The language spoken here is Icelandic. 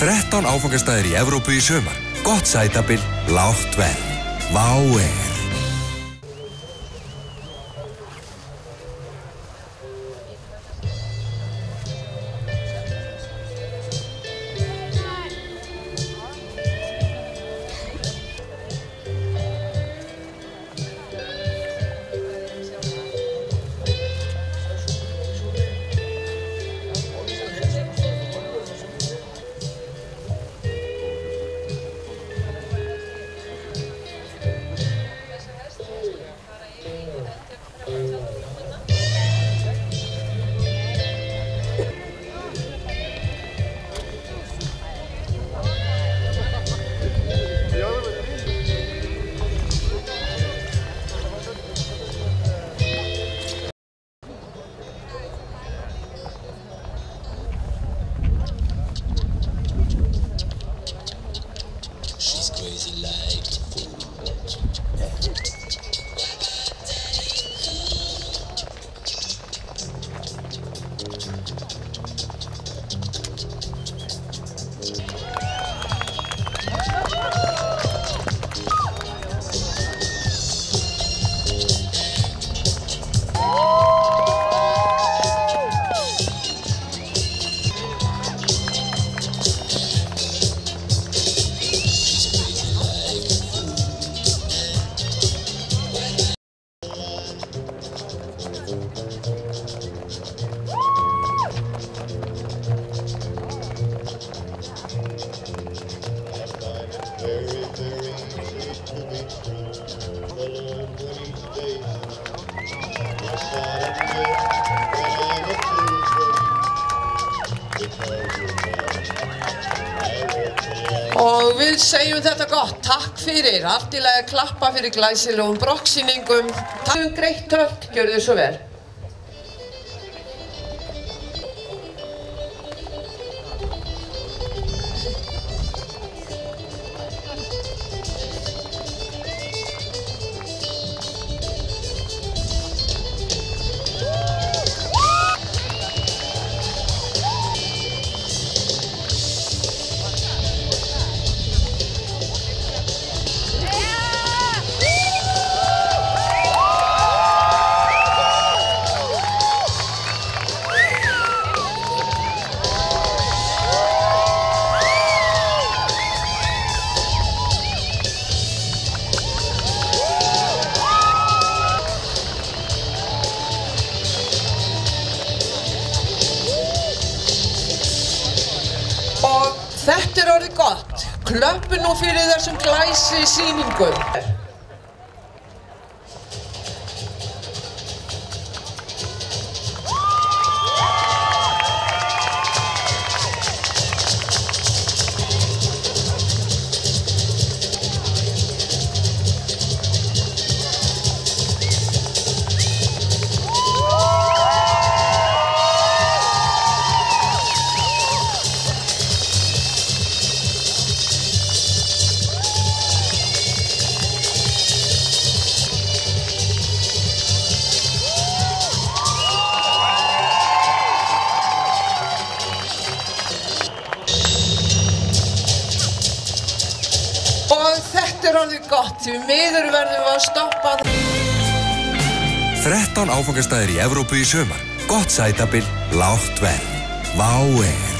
13 áfangastaðir í Evrópu í sumar. Gott sætabil, lágt verð. WOW air. Og við segjum þetta gott, takk fyrir, allt í lagi að klappa fyrir glæsilegum brokksýningum. Takk fyrir greitt tölt, gjörðu svo vel. Og þetta orðið gott. Klöppum nú fyrir þessum glæsi sýningum. Og þetta orðið gott, því miður verðum við að stoppa. 13 áfangastaðir í Evrópu í sumar. Gott sætabil, lágt verð. WOW air.